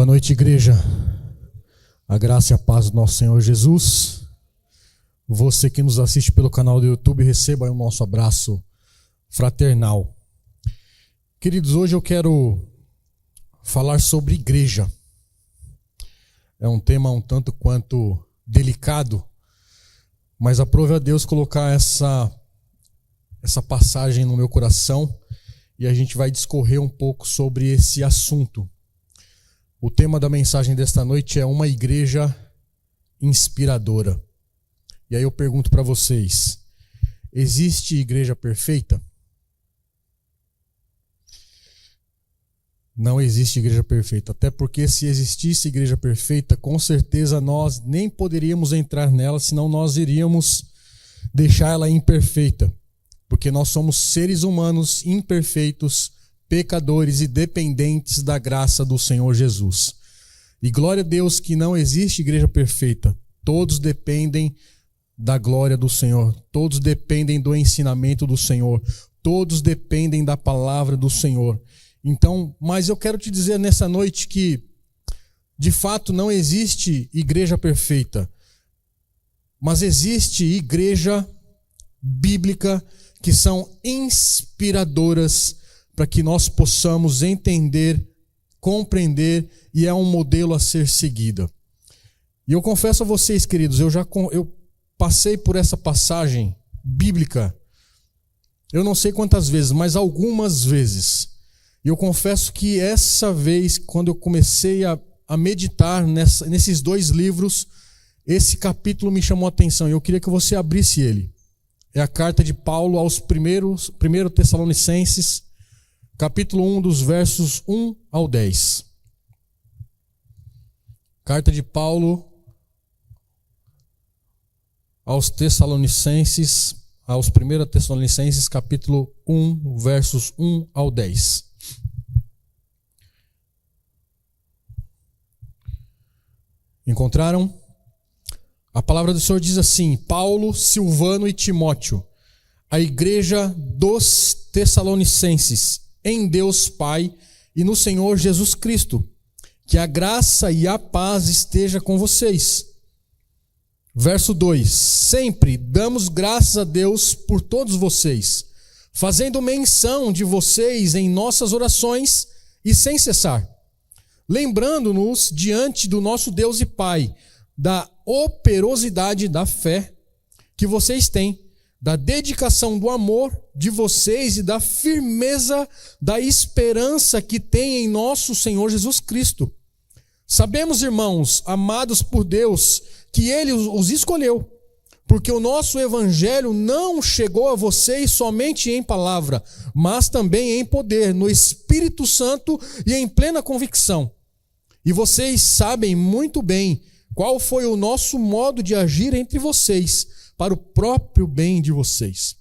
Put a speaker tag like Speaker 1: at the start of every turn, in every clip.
Speaker 1: Boa noite, igreja. A graça e a paz do nosso Senhor Jesus. Você que nos assiste pelo canal do YouTube, receba aí o nosso abraço fraternal. Queridos, hoje eu quero falar sobre igreja. É um tema um tanto quanto delicado, mas aprove a Deus colocar essa passagem no meu coração e a gente vai discorrer um pouco sobre esse assunto. O tema da mensagem desta noite é uma igreja inspiradora. E aí eu pergunto para vocês, existe igreja perfeita? Não existe igreja perfeita, até porque se existisse igreja perfeita, com certeza nós nem poderíamos entrar nela, senão nós iríamos deixar ela imperfeita. Porque nós somos seres humanos imperfeitos, pecadores e dependentes da graça do Senhor Jesus. E glória a Deus que não existe igreja perfeita. Todos dependem da glória do Senhor. Todos dependem do ensinamento do Senhor. Todos dependem da palavra do Senhor. Então, mas eu quero te dizer nessa noite que, de fato, não existe igreja perfeita. Mas existe igreja bíblica que são inspiradoras para que nós possamos entender, compreender, e é um modelo a ser seguido. E eu confesso a vocês, queridos, eu passei por essa passagem bíblica, eu não sei quantas vezes, mas algumas vezes. E eu confesso que essa vez, quando eu comecei a meditar nesses dois livros, esse capítulo me chamou a atenção, e eu queria que você abrisse ele. É a carta de Paulo aos 1 Tessalonicenses, capítulo 1, dos versos 1 ao 10. Carta de Paulo aos Tessalonicenses, aos 1 Tessalonicenses, capítulo 1, versos 1 ao 10. Encontraram? A palavra do Senhor diz assim: Paulo, Silvano e Timóteo, a igreja dos Tessalonicenses, em Deus Pai e no Senhor Jesus Cristo, que a graça e a paz esteja com vocês. Verso 2: Sempre damos graças a Deus por todos vocês, fazendo menção de vocês em nossas orações e sem cessar, lembrando-nos diante do nosso Deus e Pai da operosidade da fé que vocês têm, da dedicação do amor de vocês e da firmeza da esperança que tem em nosso Senhor Jesus Cristo. Sabemos, irmãos, amados por Deus, que Ele os escolheu, porque o nosso evangelho não chegou a vocês somente em palavra, mas também em poder, no Espírito Santo e em plena convicção. E vocês sabem muito bem qual foi o nosso modo de agir entre vocês, para o próprio bem de vocês.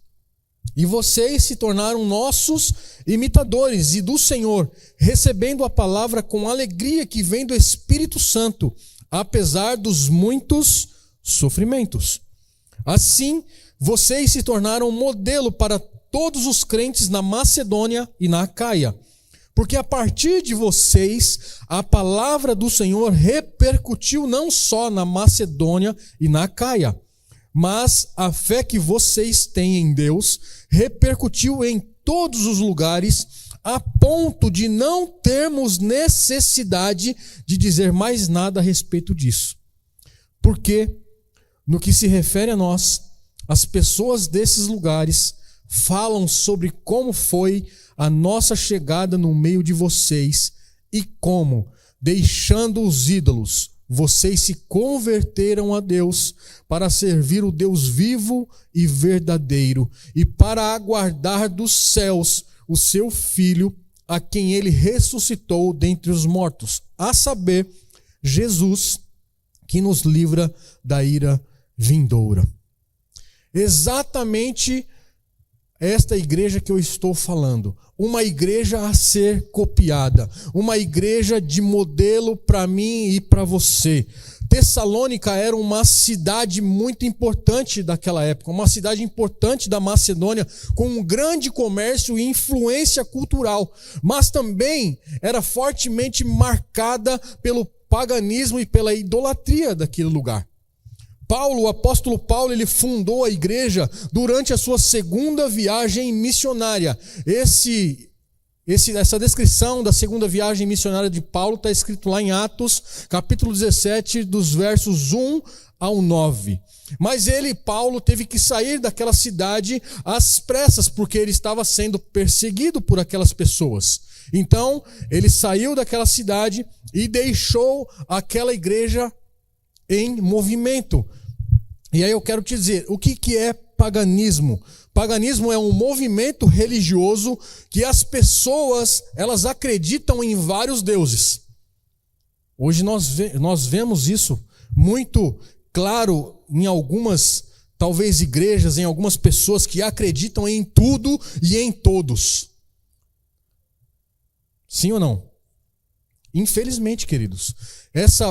Speaker 1: E vocês se tornaram nossos imitadores e do Senhor, recebendo a palavra com alegria que vem do Espírito Santo, apesar dos muitos sofrimentos. Assim, vocês se tornaram modelo para todos os crentes na Macedônia e na Acaia, porque a partir de vocês, a palavra do Senhor repercutiu não só na Macedônia e na Acaia, mas a fé que vocês têm em Deus repercutiu em todos os lugares, a ponto de não termos necessidade de dizer mais nada a respeito disso. Porque, no que se refere a nós, as pessoas desses lugares falam sobre como foi a nossa chegada no meio de vocês e como, deixando os ídolos, vocês se converteram a Deus para servir o Deus vivo e verdadeiro e para aguardar dos céus o seu Filho, a quem Ele ressuscitou dentre os mortos, a saber, Jesus, que nos livra da ira vindoura. Exatamente esta igreja que eu estou falando, uma igreja a ser copiada, uma igreja de modelo para mim e para você. Tessalônica era uma cidade muito importante daquela época, uma cidade importante da Macedônia, com um grande comércio e influência cultural, mas também era fortemente marcada pelo paganismo e pela idolatria daquele lugar. O apóstolo Paulo, ele fundou a igreja durante a sua segunda viagem missionária. Essa descrição da segunda viagem missionária de Paulo está escrito lá em Atos, capítulo 17, dos versos 1 ao 9. Mas Paulo, teve que sair daquela cidade às pressas, porque ele estava sendo perseguido por aquelas pessoas. Então, ele saiu daquela cidade e deixou aquela igreja em movimento. E aí eu quero te dizer, o que é paganismo? Paganismo é um movimento religioso que as pessoas, elas acreditam em vários deuses. Hoje nós vemos isso muito claro em algumas, talvez, igrejas, em algumas pessoas que acreditam em tudo e em todos. Sim ou não? Infelizmente, queridos,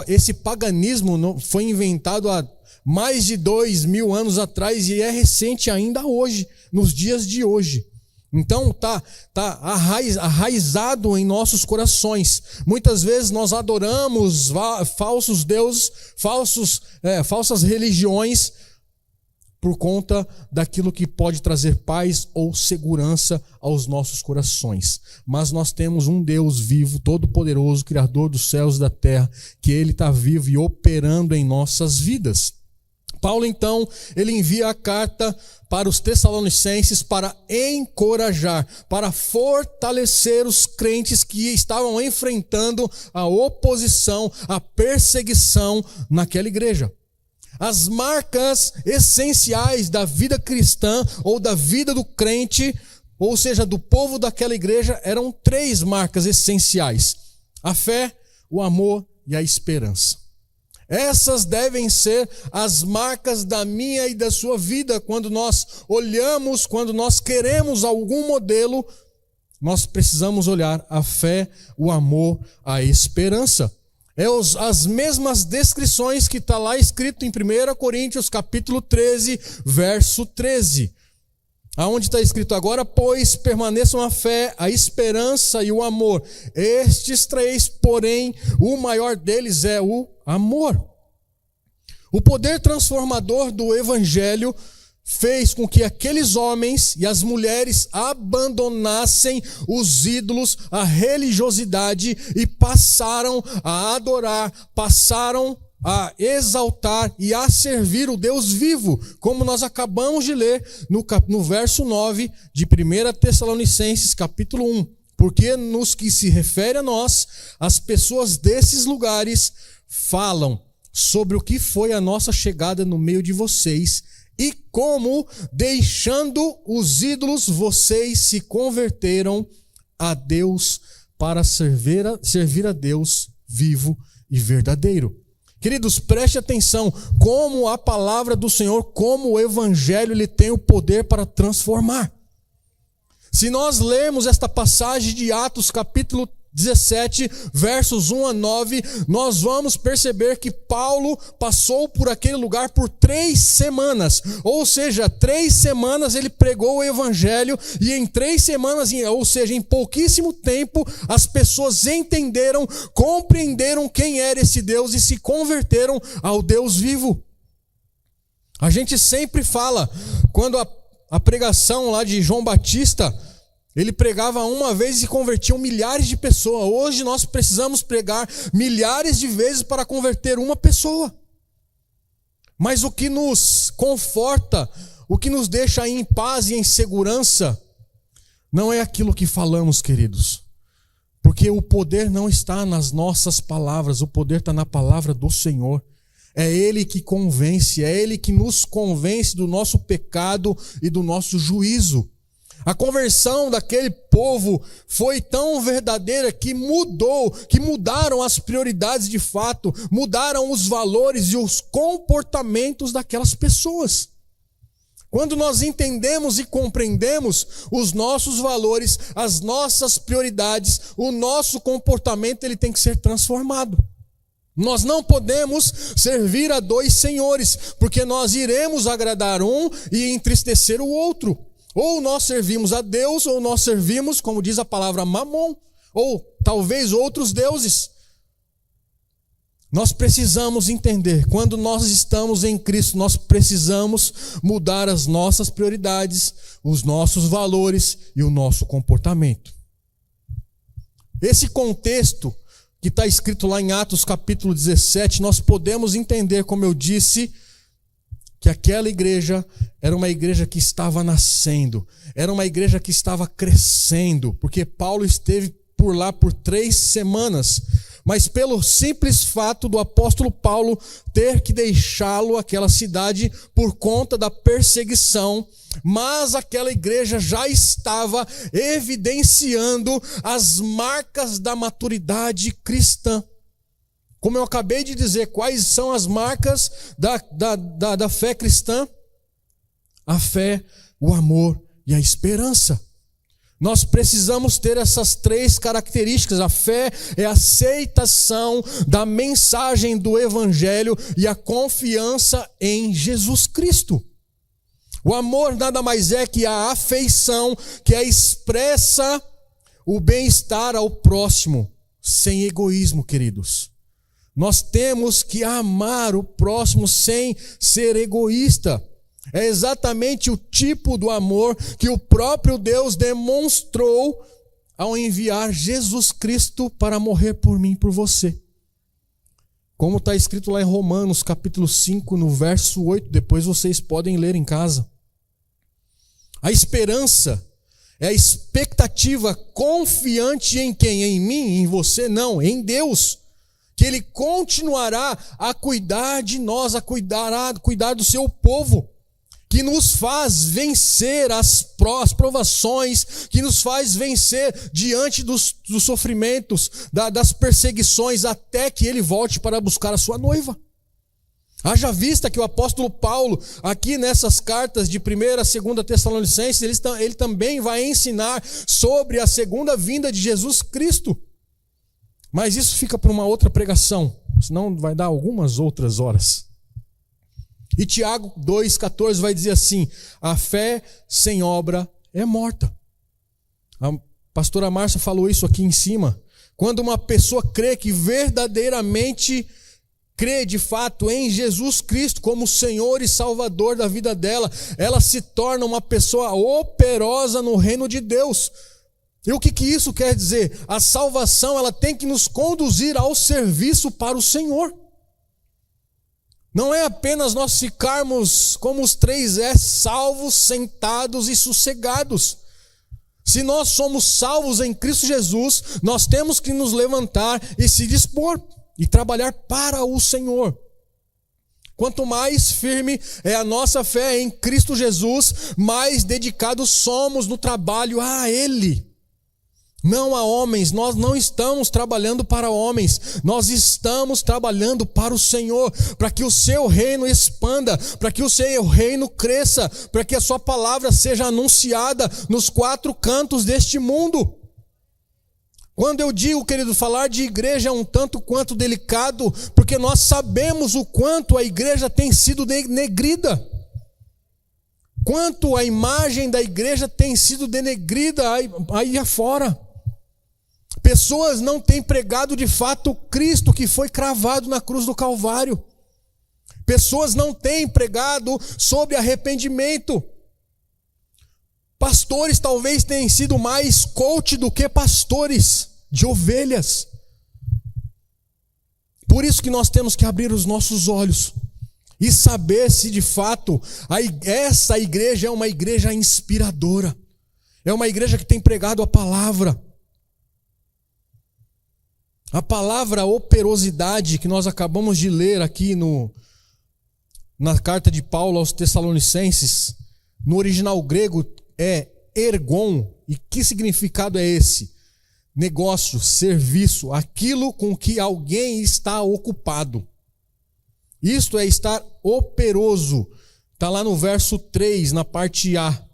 Speaker 1: esse paganismo foi inventado há mais de 2000 anos atrás e é recente ainda hoje, nos dias de hoje. Então tá arraizado em nossos corações. Muitas vezes nós adoramos falsos deuses, falsas religiões, por conta daquilo que pode trazer paz ou segurança aos nossos corações. Mas nós temos um Deus vivo, todo-poderoso, Criador dos céus e da terra, que Ele está vivo e operando em nossas vidas. Paulo, então, ele envia a carta para os Tessalonicenses para encorajar, para fortalecer os crentes que estavam enfrentando a oposição, a perseguição naquela igreja. As marcas essenciais da vida cristã ou da vida do crente, ou seja, do povo daquela igreja, eram 3 marcas essenciais: a fé, o amor e a esperança. Essas devem ser as marcas da minha e da sua vida. Quando nós olhamos, quando nós queremos algum modelo, nós precisamos olhar a fé, o amor, a esperança. As mesmas descrições que está lá escrito em 1 Coríntios capítulo 13, verso 13. Aonde está escrito: agora, pois, permaneçam a fé, a esperança e o amor. Estes 3, porém, o maior deles é o amor. O poder transformador do evangelho fez com que aqueles homens e as mulheres abandonassem os ídolos, a religiosidade, e passaram a adorar, passaram a exaltar e a servir o Deus vivo, como nós acabamos de ler no verso 9 de 1 Tessalonicenses capítulo 1. Porque nos que se refere a nós, as pessoas desses lugares falam sobre o que foi a nossa chegada no meio de vocês e como, deixando os ídolos, vocês se converteram a Deus para servir a Deus vivo e verdadeiro. Queridos, preste atenção como a palavra do Senhor, como o evangelho, ele tem o poder para transformar. Se nós lermos esta passagem de Atos capítulo 17, versos 1 a 9, nós vamos perceber que Paulo passou por aquele lugar por 3 semanas, ou seja, 3 semanas ele pregou o evangelho, e em 3 semanas, ou seja, em pouquíssimo tempo, as pessoas entenderam, compreenderam quem era esse Deus e se converteram ao Deus vivo. A gente sempre fala, quando a pregação lá de João Batista, ele pregava uma vez e convertiam milhares de pessoas. Hoje nós precisamos pregar milhares de vezes para converter uma pessoa. Mas o que nos conforta, o que nos deixa em paz e em segurança, não é aquilo que falamos, queridos. Porque o poder não está nas nossas palavras, o poder está na palavra do Senhor. É Ele que convence, é Ele que nos convence do nosso pecado e do nosso juízo. A conversão daquele povo foi tão verdadeira que mudaram as prioridades de fato, mudaram os valores e os comportamentos daquelas pessoas. Quando nós entendemos e compreendemos os nossos valores, as nossas prioridades, o nosso comportamento, ele tem que ser transformado. Nós não podemos servir a dois senhores, porque nós iremos agradar um e entristecer o outro. Ou nós servimos a Deus, ou nós servimos, como diz a palavra, Mamon, ou talvez outros deuses. Nós precisamos entender, quando nós estamos em Cristo, nós precisamos mudar as nossas prioridades, os nossos valores e o nosso comportamento. Esse contexto que está escrito lá em Atos capítulo 17, nós podemos entender, como eu disse, que aquela igreja era uma igreja que estava nascendo, era uma igreja que estava crescendo, porque Paulo esteve por lá por 3 semanas, mas pelo simples fato do apóstolo Paulo ter que deixá-lo, aquela cidade, por conta da perseguição, mas aquela igreja já estava evidenciando as marcas da maturidade cristã. Como eu acabei de dizer, quais são as marcas da fé cristã? A fé, o amor e a esperança. Nós precisamos ter essas 3 características. A fé é a aceitação da mensagem do Evangelho e a confiança em Jesus Cristo. O amor nada mais é que a afeição que expressa o bem-estar ao próximo, sem egoísmo, queridos. Nós temos que amar o próximo sem ser egoísta. É exatamente o tipo do amor que o próprio Deus demonstrou ao enviar Jesus Cristo para morrer por mim e por você. Como está escrito lá em Romanos capítulo 5, no verso 8, depois vocês podem ler em casa. A esperança é a expectativa confiante em quem? Em mim, em você? Não, em Deus. Que Ele continuará a cuidar de nós, a cuidar do seu povo. Que nos faz vencer as provações, que nos faz vencer diante dos sofrimentos, das perseguições, até que Ele volte para buscar a sua noiva. Haja vista que o apóstolo Paulo, aqui nessas cartas de 1ª a 2ª Tessalonicenses, ele também vai ensinar sobre a segunda vinda de Jesus Cristo. Mas isso fica para uma outra pregação, senão vai dar algumas outras horas. E Tiago 2,14 vai dizer assim: a fé sem obra é morta. A pastora Márcia falou isso aqui em cima. Quando uma pessoa crê que verdadeiramente crê de fato em Jesus Cristo como Senhor e Salvador da vida dela, ela se torna uma pessoa operosa no reino de Deus. E o que isso quer dizer? A salvação, ela tem que nos conduzir ao serviço para o Senhor. Não é apenas nós ficarmos como os 3 S, salvos, sentados e sossegados. Se nós somos salvos em Cristo Jesus, nós temos que nos levantar e se dispor e trabalhar para o Senhor. Quanto mais firme é a nossa fé em Cristo Jesus, mais dedicados somos no trabalho a Ele. Não a homens, nós não estamos trabalhando para homens, nós estamos trabalhando para o Senhor, para que o seu reino expanda, para que o seu reino cresça, para que a sua palavra seja anunciada nos 4 cantos deste mundo. Quando eu digo, querido, falar de igreja é um tanto quanto delicado, porque nós sabemos o quanto a igreja tem sido denegrida. Quanto a imagem da igreja tem sido denegrida aí afora. Pessoas não têm pregado de fato o Cristo que foi cravado na cruz do Calvário. Pessoas não têm pregado sobre arrependimento. Pastores talvez tenham sido mais coach do que pastores de ovelhas. Por isso que nós temos que abrir os nossos olhos e saber se de fato essa igreja é uma igreja inspiradora. É uma igreja que tem pregado a palavra. A palavra operosidade que nós acabamos de ler aqui na carta de Paulo aos Tessalonicenses, no original grego é ergon. E que significado é esse? Negócio, serviço, aquilo com que alguém está ocupado. Isto é estar operoso. Está lá no verso 3, na parte A.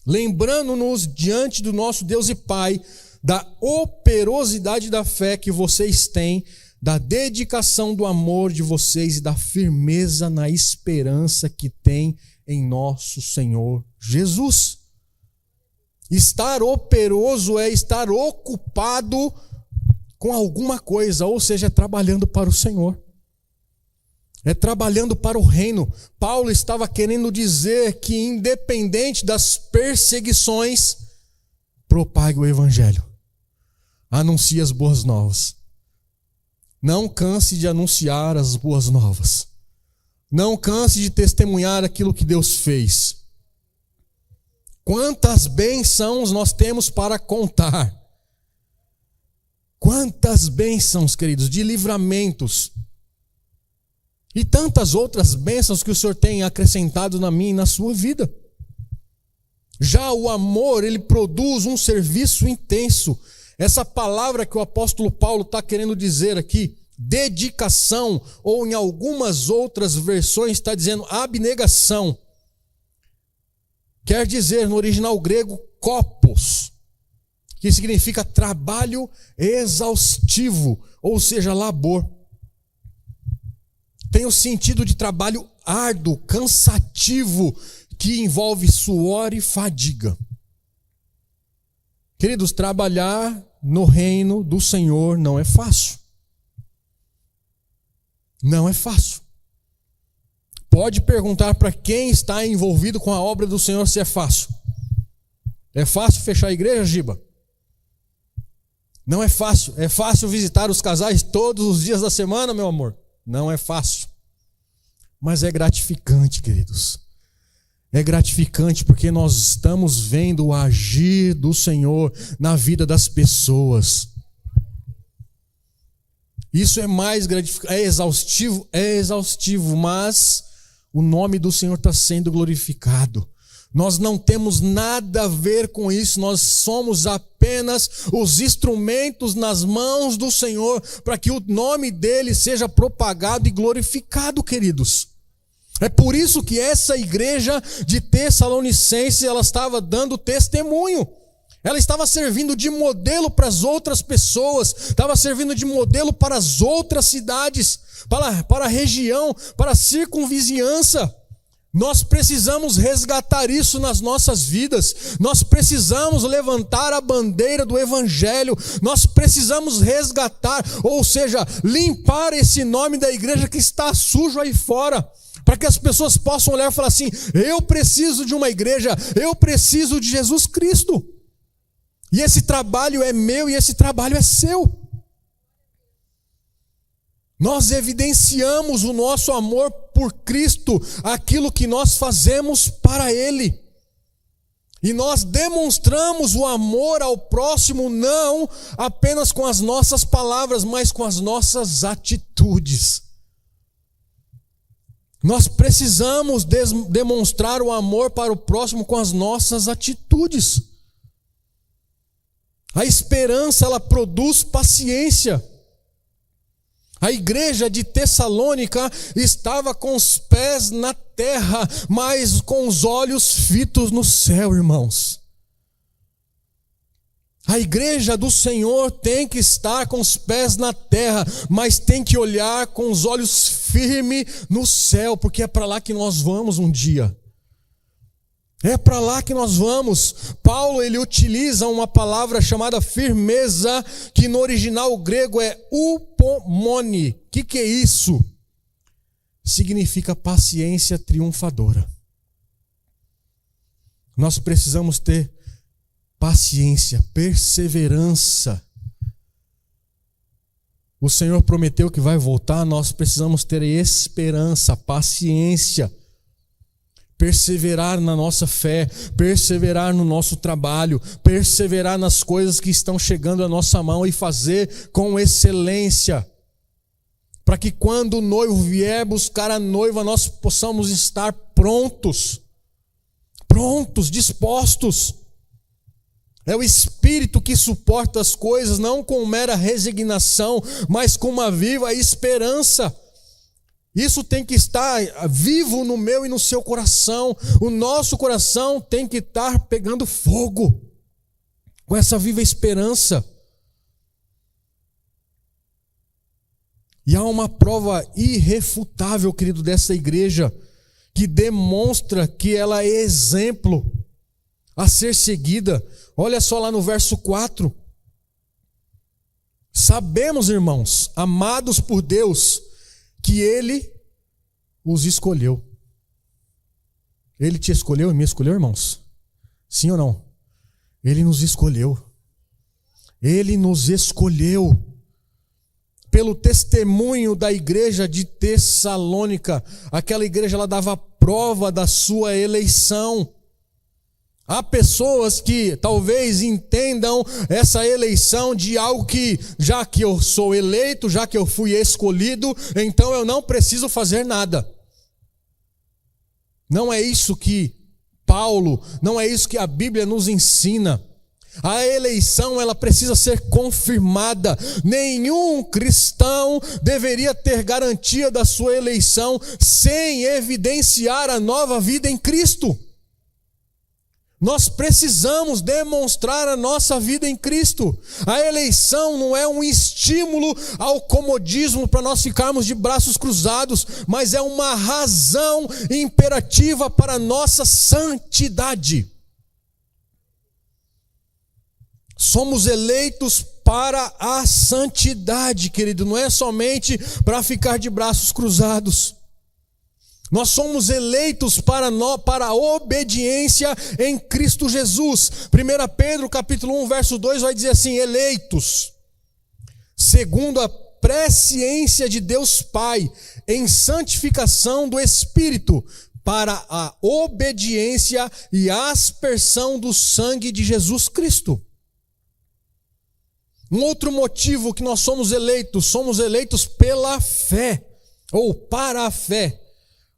Speaker 1: Lembrando-nos diante do nosso Deus e Pai da operosidade da fé que vocês têm da dedicação, do amor de vocês e da firmeza na esperança que tem em nosso Senhor Jesus. Estar operoso é estar ocupado com alguma coisa, ou seja, trabalhando para o Senhor. É trabalhando para o reino. Paulo estava querendo dizer que, independente das perseguições, propague o evangelho. Anuncie as boas novas. Não canse de anunciar as boas novas. Não canse de testemunhar aquilo que Deus fez. Quantas bênçãos nós temos para contar. Quantas bênçãos, queridos, de livramentos. E tantas outras bênçãos que o Senhor tem acrescentado na minha e na sua vida. Já o amor, ele produz um serviço intenso. Essa palavra que o apóstolo Paulo está querendo dizer aqui, dedicação, ou em algumas outras versões está dizendo abnegação. Quer dizer, no original grego, kopos, que significa trabalho exaustivo, ou seja, labor. Tem o sentido de trabalho árduo, cansativo, que envolve suor e fadiga. Queridos, trabalhar no reino do Senhor não é fácil. Não é fácil. Pode perguntar para quem está envolvido com a obra do Senhor se é fácil. É fácil fechar a igreja, Giba? Não é fácil. É fácil visitar os casais todos os dias da semana, meu amor? Não é fácil. Mas é gratificante, queridos. É gratificante porque nós estamos vendo o agir do Senhor na vida das pessoas. Isso é mais gratificante, é exaustivo, mas o nome do Senhor está sendo glorificado. Nós não temos nada a ver com isso, nós somos apenas os instrumentos nas mãos do Senhor para que o nome dele seja propagado e glorificado, queridos. É por isso que essa igreja de Tessalonicenses, ela estava dando testemunho. Ela estava servindo de modelo para as outras pessoas, estava servindo de modelo para as outras cidades, para a região, para a circunvizinhança. Nós precisamos resgatar isso nas nossas vidas. Nós precisamos levantar a bandeira do evangelho. Nós precisamos resgatar, ou seja, limpar esse nome da igreja que está sujo aí fora, para que as pessoas possam olhar e falar assim: eu preciso de uma igreja, eu preciso de Jesus Cristo. E esse trabalho é meu e esse trabalho é seu. Nós evidenciamos o nosso amor por Cristo, aquilo que nós fazemos para Ele. E nós demonstramos o amor ao próximo não apenas com as nossas palavras, mas com as nossas atitudes. Nós precisamos demonstrar o amor para o próximo com as nossas atitudes. A esperança, ela produz paciência. A igreja de Tessalônica estava com os pés na terra, mas com os olhos fitos no céu, irmãos. A igreja do Senhor tem que estar com os pés na terra, mas tem que olhar com os olhos firmes no céu, porque é para lá que nós vamos um dia. É para lá que nós vamos. Paulo, ele utiliza uma palavra chamada firmeza, que no original grego é upomone. O que é isso? Significa paciência triunfadora. Nós precisamos ter paciência, perseverança. O Senhor prometeu que vai voltar, nós precisamos ter esperança, paciência. Perseverar na nossa fé, perseverar no nosso trabalho, perseverar nas coisas que estão chegando à nossa mão e fazer com excelência, para que quando o noivo vier buscar a noiva, nós possamos estar prontos, dispostos. É o Espírito que suporta as coisas, não com mera resignação, mas com uma viva esperança. Isso tem que estar vivo no meu e no seu coração. O nosso coração tem que estar pegando fogo com essa viva esperança. E há uma prova irrefutável, querido, dessa igreja, que demonstra que ela é exemplo a ser seguida. Olha só lá no verso 4. Sabemos, irmãos, amados por Deus, que Ele os escolheu. Ele te escolheu e me escolheu, irmãos? Sim ou não? Ele nos escolheu. Ele nos escolheu. Pelo testemunho da igreja de Tessalônica, aquela igreja ela dava prova da sua eleição. Há pessoas que talvez entendam essa eleição de algo que, já que eu sou eleito, já que eu fui escolhido, então eu não preciso fazer nada. Não é isso que Paulo, não é isso que a Bíblia nos ensina. A eleição, ela precisa ser confirmada. Nenhum cristão deveria ter garantia da sua eleição sem evidenciar a nova vida em Cristo. Nós precisamos demonstrar a nossa vida em Cristo. A eleição não é um estímulo ao comodismo para nós ficarmos de braços cruzados, mas é uma razão imperativa para a nossa santidade. Somos eleitos para a santidade, querido, não é somente para ficar de braços cruzados. Nós somos eleitos para a obediência em Cristo Jesus. 1 Pedro capítulo 1, verso 2 vai dizer assim: eleitos, segundo a presciência de Deus Pai, em santificação do Espírito, para a obediência e aspersão do sangue de Jesus Cristo. Um outro motivo que nós somos eleitos pela fé, ou para a fé.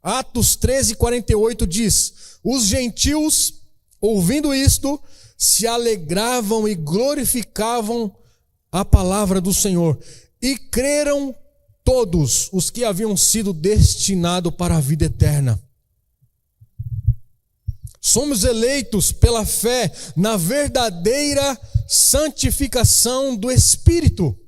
Speaker 1: Atos 13:48 diz: os gentios, ouvindo isto, se alegravam e glorificavam a palavra do Senhor, e creram todos os que haviam sido destinados para a vida eterna. Somos eleitos pela fé na verdadeira santificação do Espírito.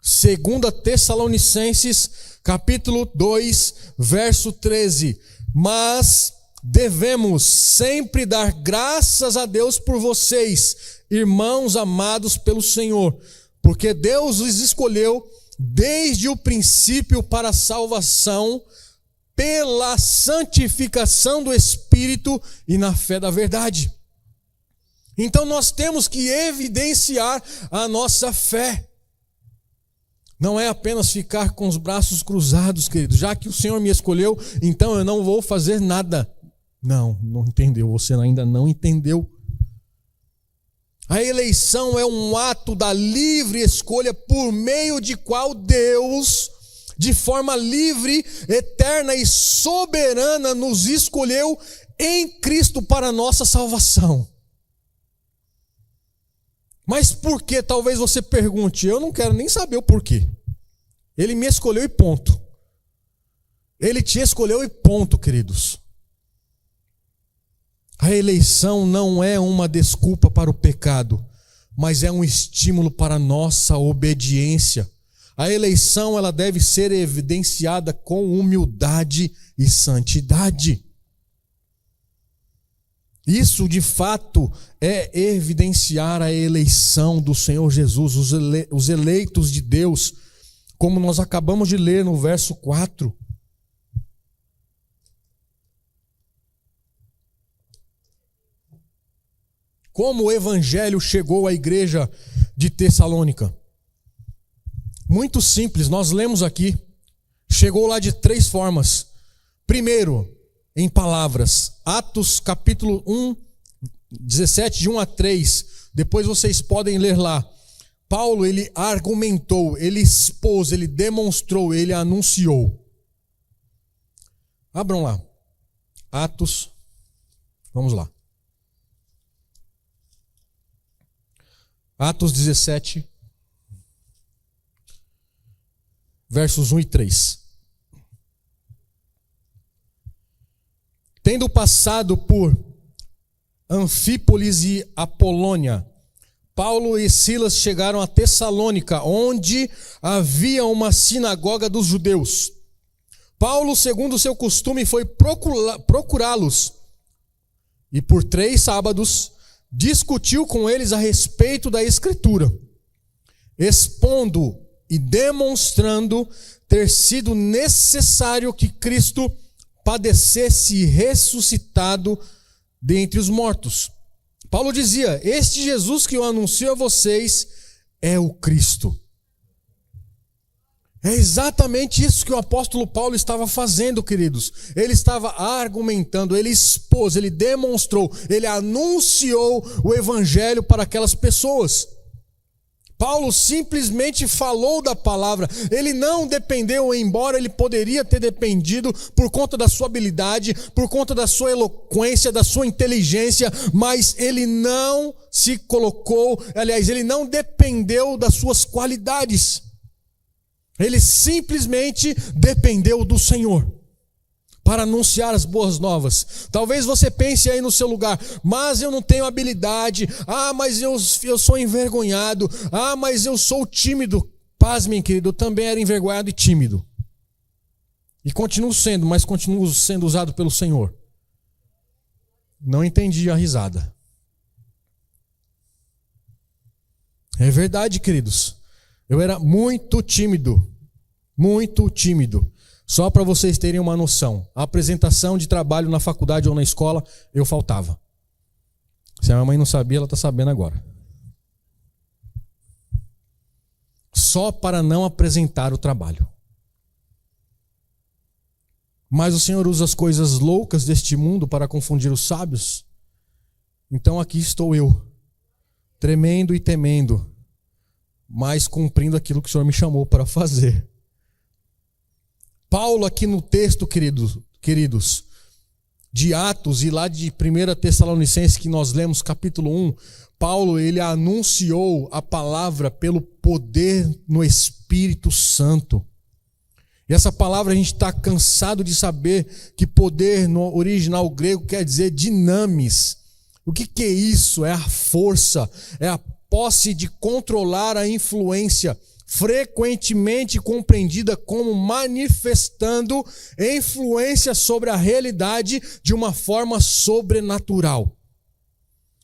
Speaker 1: 2 Tessalonicenses, capítulo 2, verso 13. Mas devemos sempre dar graças a Deus por vocês, irmãos amados pelo Senhor, porque Deus os escolheu desde o princípio para a salvação, pela santificação do Espírito e na fé da verdade. Então nós temos que evidenciar a nossa fé. Não é apenas ficar com os braços cruzados, querido. Já que o Senhor me escolheu, então eu não vou fazer nada. Não entendeu. Você ainda não entendeu. A eleição é um ato da livre escolha por meio de qual Deus, de forma livre, eterna e soberana, nos escolheu em Cristo para a nossa salvação. Mas por que? Talvez você pergunte. Eu não quero nem saber o porquê. Ele me escolheu e ponto. Ele te escolheu e ponto, queridos. A eleição não é uma desculpa para o pecado, mas é um estímulo para a nossa obediência. A eleição, ela deve ser evidenciada com humildade e santidade. Isso, de fato, é evidenciar a eleição do Senhor Jesus, os eleitos de Deus, como nós acabamos de ler no verso 4. Como o evangelho chegou à igreja de Tessalônica? Muito simples, nós lemos aqui. Chegou lá de 3 formas. Primeiro, em palavras. Atos capítulo 1, 17, de 1 a 3. Depois vocês podem ler lá. Paulo, ele argumentou, ele expôs, ele demonstrou, ele anunciou. Abram lá. Atos, vamos lá. Atos 17, versos 1 e 3. Tendo passado por Anfípolis e Apolônia, Paulo e Silas chegaram a Tessalônica, onde havia uma sinagoga dos judeus. Paulo, segundo o seu costume, foi procurá-los e por 3 sábados discutiu com eles a respeito da Escritura, expondo e demonstrando ter sido necessário que Cristo padecesse e ressuscitado dentre os mortos. Paulo dizia: este Jesus que eu anuncio a vocês é o Cristo. É exatamente isso que o apóstolo Paulo estava fazendo, queridos. Ele estava argumentando, ele expôs, ele demonstrou, ele anunciou o evangelho para aquelas pessoas. Paulo simplesmente falou da palavra, ele não dependeu, embora ele poderia ter dependido por conta da sua habilidade, por conta da sua eloquência, da sua inteligência, mas ele não se colocou, aliás, ele não dependeu das suas qualidades. Ele simplesmente dependeu do Senhor para anunciar as boas novas. Talvez você pense aí no seu lugar: mas eu não tenho habilidade, mas eu sou envergonhado, mas eu sou tímido. Pasmem, querido, eu também era envergonhado e tímido. E continuo sendo, mas continuo sendo usado pelo Senhor. Não entendi a risada. É verdade, queridos. Eu era muito tímido. Muito tímido. Só para vocês terem uma noção, a apresentação de trabalho na faculdade ou na escola, eu faltava. Se a minha mãe não sabia, ela está sabendo agora. Só para não apresentar o trabalho. Mas o Senhor usa as coisas loucas deste mundo para confundir os sábios. Então aqui estou eu, tremendo e temendo, mas cumprindo aquilo que o Senhor me chamou para fazer. Paulo aqui no texto, queridos, de Atos e lá de 1 Tessalonicenses que nós lemos, capítulo 1, Paulo ele anunciou a palavra pelo poder no Espírito Santo. E essa palavra a gente está cansado de saber que poder no original grego quer dizer dinamis. O que é isso? É a força, é a posse de controlar a influência, frequentemente compreendida como manifestando influência sobre a realidade de uma forma sobrenatural.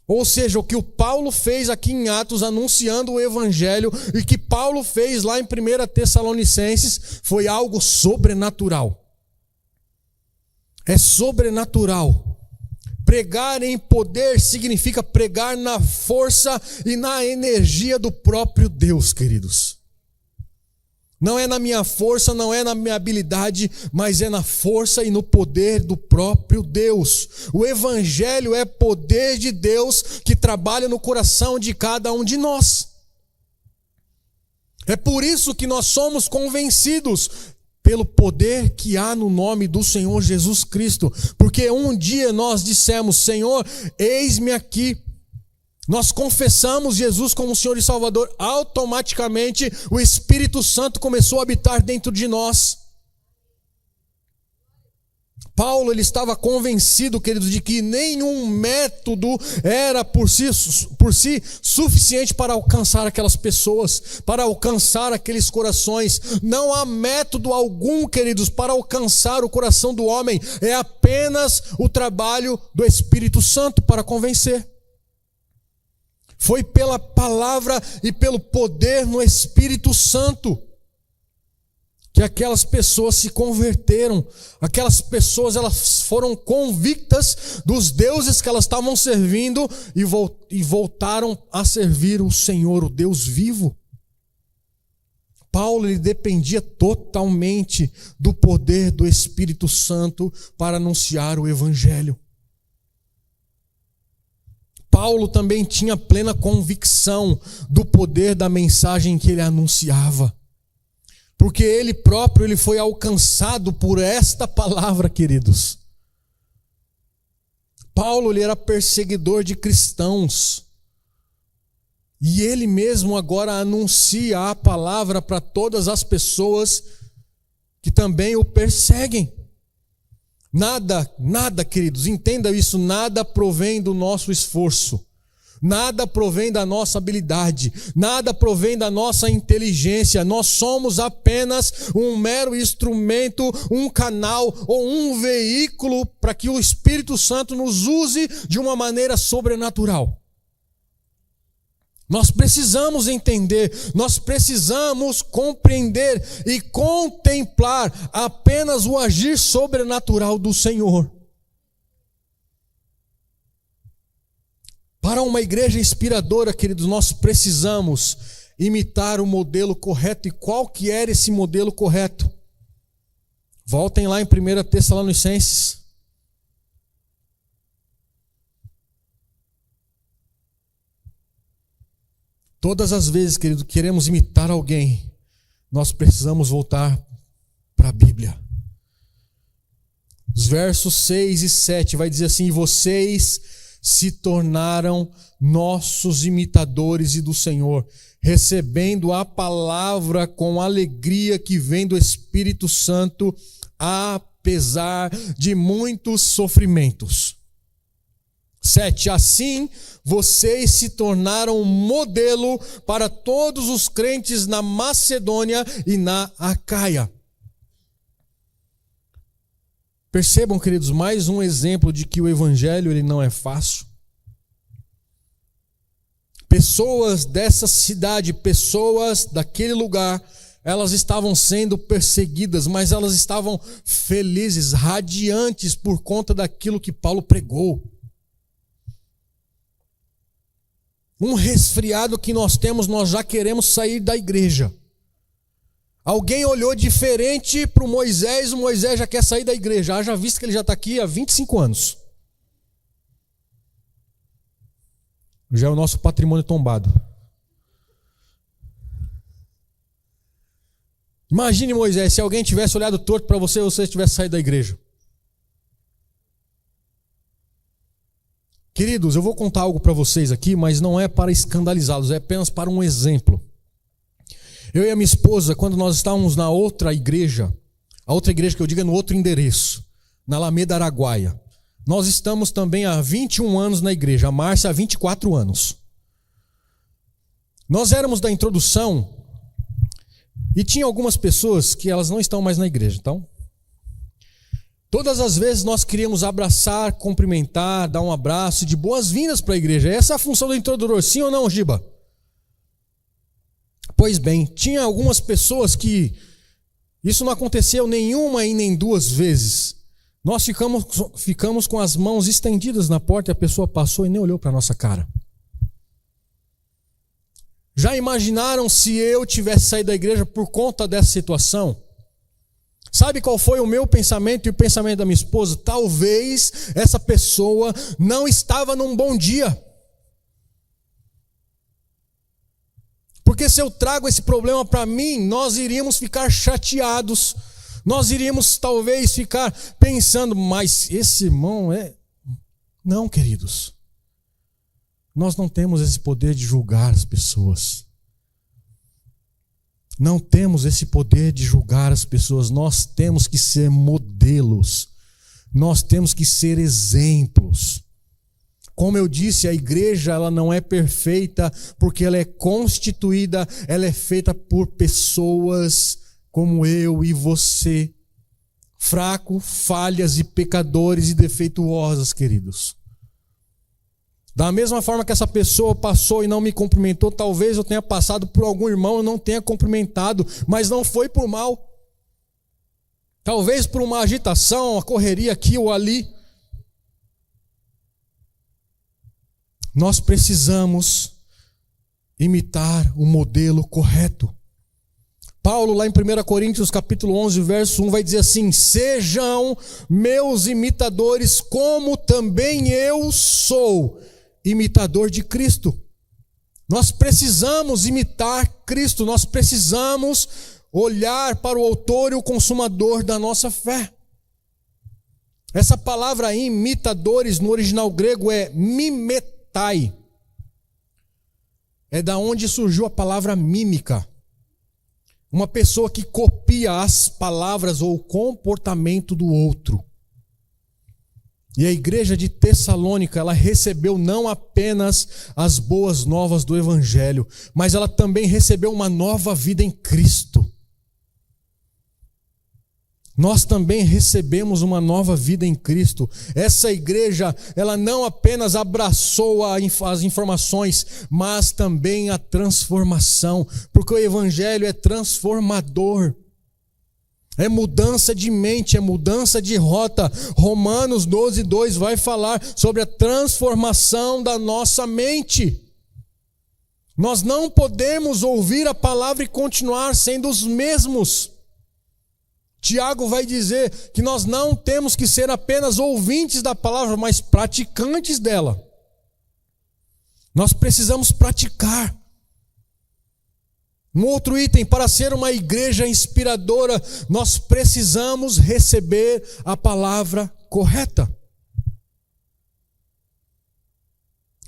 Speaker 1: Ou seja, o que o Paulo fez aqui em Atos, anunciando o evangelho, e que Paulo fez lá em 1 Tessalonicenses, foi algo sobrenatural. É sobrenatural. Pregar em poder significa pregar na força e na energia do próprio Deus, queridos. Não é na minha força, não é na minha habilidade, mas é na força e no poder do próprio Deus. O evangelho é poder de Deus que trabalha no coração de cada um de nós. É por isso que nós somos convencidos pelo poder que há no nome do Senhor Jesus Cristo. Porque um dia nós dissemos: Senhor, eis-me aqui. Nós confessamos Jesus como Senhor e Salvador, automaticamente o Espírito Santo começou a habitar dentro de nós. Paulo ele estava convencido, queridos, de que nenhum método era por si suficiente para alcançar aquelas pessoas, para alcançar aqueles corações. Não há método algum, queridos, para alcançar o coração do homem. É apenas o trabalho do Espírito Santo para convencer. Foi pela palavra e pelo poder no Espírito Santo que aquelas pessoas se converteram. Aquelas pessoas elas foram convictas dos deuses que elas estavam servindo e voltaram a servir o Senhor, o Deus vivo. Paulo ele dependia totalmente do poder do Espírito Santo para anunciar o Evangelho. Paulo também tinha plena convicção do poder da mensagem que ele anunciava. Porque ele próprio ele foi alcançado por esta palavra, queridos. Paulo ele era perseguidor de cristãos. E ele mesmo agora anuncia a palavra para todas as pessoas que também o perseguem. Nada, queridos, entenda isso, nada provém do nosso esforço. nada provém da nossa habilidade, nada provém da nossa inteligência. Nós somos apenas um mero instrumento, um canal ou um veículo para que o Espírito Santo nos use de uma maneira sobrenatural. Nós precisamos entender, nós precisamos compreender e contemplar apenas o agir sobrenatural do Senhor. Para uma igreja inspiradora, queridos, nós precisamos imitar o modelo correto. E qual que era esse modelo correto? Voltem lá em 1 Tessalonicenses. Todas as vezes, querido, queremos imitar alguém, nós precisamos voltar para a Bíblia. Os versos 6 e 7 vai dizer assim: vocês se tornaram nossos imitadores e do Senhor, recebendo a palavra com alegria que vem do Espírito Santo, apesar de muitos sofrimentos. 7. Assim, vocês se tornaram um modelo para todos os crentes na Macedônia e na Acaia. Percebam, queridos, mais um exemplo de que o evangelho ele não é fácil. Pessoas dessa cidade, pessoas daquele lugar, elas estavam sendo perseguidas, mas elas estavam felizes, radiantes por conta daquilo que Paulo pregou. Um resfriado que nós temos, nós já queremos sair da igreja. Alguém olhou diferente para o Moisés já quer sair da igreja. Haja visto que ele já está aqui há 25 anos. Já é o nosso patrimônio tombado. Imagine, Moisés, se alguém tivesse olhado torto para você, ou você tivesse saído da igreja. Queridos, eu vou contar algo para vocês aqui, mas não é para escandalizá-los, é apenas para um exemplo. Eu e a minha esposa, quando nós estávamos na outra igreja, a outra igreja que eu digo é no outro endereço, na Alameda Araguaia. Nós estamos também há 21 anos na igreja, a Márcia há 24 anos. Nós éramos da introdução e tinha algumas pessoas que elas não estão mais na igreja, então... Todas as vezes nós queríamos abraçar, cumprimentar, dar um abraço de boas-vindas para a igreja. Essa é a função do introdutor, sim ou não, Giba? Pois bem, tinha algumas pessoas que isso não aconteceu nenhuma e nem duas vezes. Nós ficamos com as mãos estendidas na porta e a pessoa passou e nem olhou para a nossa cara. Já imaginaram se eu tivesse saído da igreja por conta dessa situação? Sabe qual foi o meu pensamento e o pensamento da minha esposa? Talvez essa pessoa não estava num bom dia. Porque se eu trago esse problema para mim, nós iríamos ficar chateados. Nós iríamos talvez ficar pensando, mas esse irmão é... Não, queridos. Nós não temos esse poder de julgar as pessoas. Não temos esse poder de julgar as pessoas. Nós temos que ser modelos. Nós temos que ser exemplos. Como eu disse, a igreja ela não é perfeita porque ela é constituída, ela é feita por pessoas como eu e você. Fracos, falhas e pecadores e defeituosas, queridos. Da mesma forma que essa pessoa passou e não me cumprimentou, talvez eu tenha passado por algum irmão e não tenha cumprimentado, mas não foi por mal. Talvez por uma agitação, uma correria aqui ou ali. Nós precisamos imitar o modelo correto. Paulo, lá em 1 Coríntios capítulo 11, verso 1, vai dizer assim: sejam meus imitadores, como também eu sou imitador de Cristo. Nós precisamos imitar Cristo, nós precisamos olhar para o autor e o consumador da nossa fé. Essa palavra imitadores no original grego é mimetai. É da onde surgiu a palavra mímica. Uma pessoa que copia as palavras ou o comportamento do outro. E a igreja de Tessalônica, ela recebeu não apenas as boas novas do Evangelho, mas ela também recebeu uma nova vida em Cristo. Nós também recebemos uma nova vida em Cristo. Essa igreja, ela não apenas abraçou as informações, mas também a transformação, porque o Evangelho é transformador. É mudança de mente, é mudança de rota. Romanos 12:2 vai falar sobre a transformação da nossa mente. Nós não podemos ouvir a palavra e continuar sendo os mesmos. Tiago vai dizer que nós não temos que ser apenas ouvintes da palavra, mas praticantes dela. Nós precisamos praticar. Um outro item, para ser uma igreja inspiradora, nós precisamos receber a palavra correta.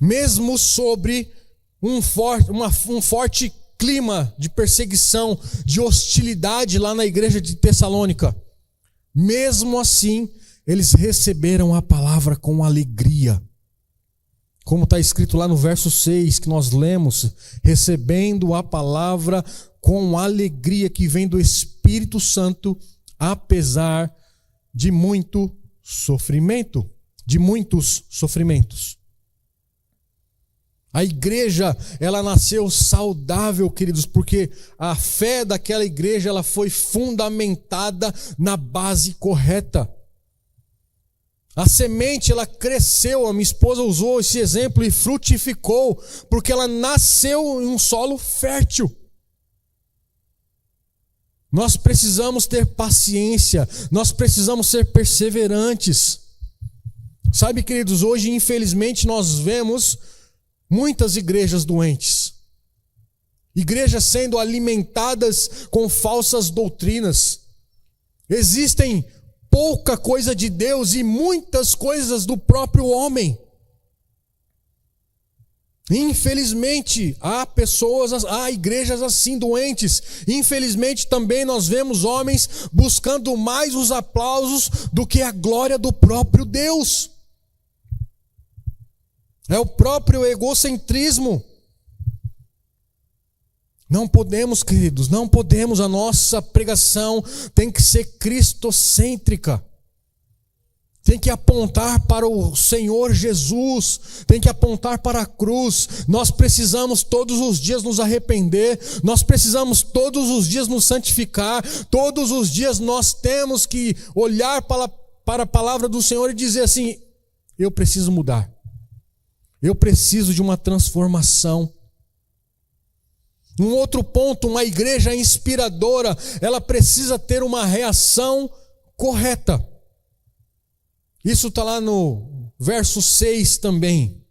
Speaker 1: Mesmo sobre um forte clima de perseguição, de hostilidade lá na igreja de Tessalônica, mesmo assim, eles receberam a palavra com alegria. Como está escrito lá no verso 6 que nós lemos, recebendo a palavra com alegria que vem do Espírito Santo, apesar de muito sofrimento, de muitos sofrimentos. A igreja, ela nasceu saudável, queridos, porque a fé daquela igreja, ela foi fundamentada na base correta. A semente, ela cresceu, a minha esposa usou esse exemplo, e frutificou, porque ela nasceu em um solo fértil. Nós precisamos ter paciência, nós precisamos ser perseverantes. Sabe, queridos, hoje, infelizmente, nós vemos muitas igrejas doentes, igrejas sendo alimentadas com falsas doutrinas. Existem pouca coisa de Deus e muitas coisas do próprio homem. Infelizmente, há igrejas assim doentes. Infelizmente também nós vemos homens buscando mais os aplausos do que a glória do próprio Deus. É o próprio egocentrismo. Não podemos, queridos, não podemos. A nossa pregação tem que ser cristocêntrica. Tem que apontar para o Senhor Jesus, tem que apontar para a cruz. Nós precisamos todos os dias nos arrepender, nós precisamos todos os dias nos santificar, todos os dias nós temos que olhar para a palavra do Senhor e dizer assim: eu preciso mudar, eu preciso de uma transformação. Um outro ponto, uma igreja inspiradora, ela precisa ter uma reação correta. Isso está lá no verso 6 também.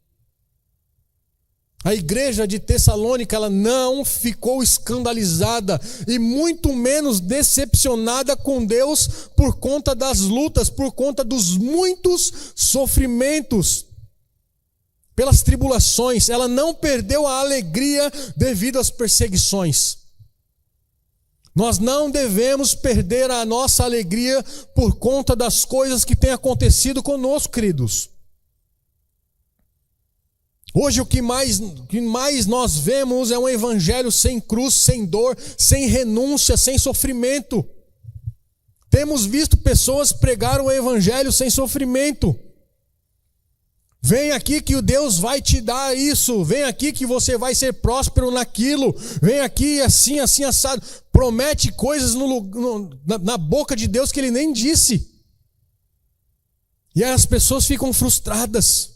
Speaker 1: A igreja de Tessalônica, ela não ficou escandalizada e muito menos decepcionada com Deus por conta das lutas, por conta dos muitos sofrimentos, pelas tribulações. Ela não perdeu a alegria devido às perseguições. Nós não devemos perder a nossa alegria por conta das coisas que têm acontecido conosco, queridos. Hoje o que mais nós vemos é um evangelho sem cruz, sem dor, sem renúncia, sem sofrimento. Temos visto pessoas pregar o evangelho sem sofrimento. Vem aqui que o Deus vai te dar isso. Vem aqui que você vai ser próspero naquilo. Vem aqui assim, assim, assado. Promete coisas na boca de Deus que Ele nem disse. E aí as pessoas ficam frustradas.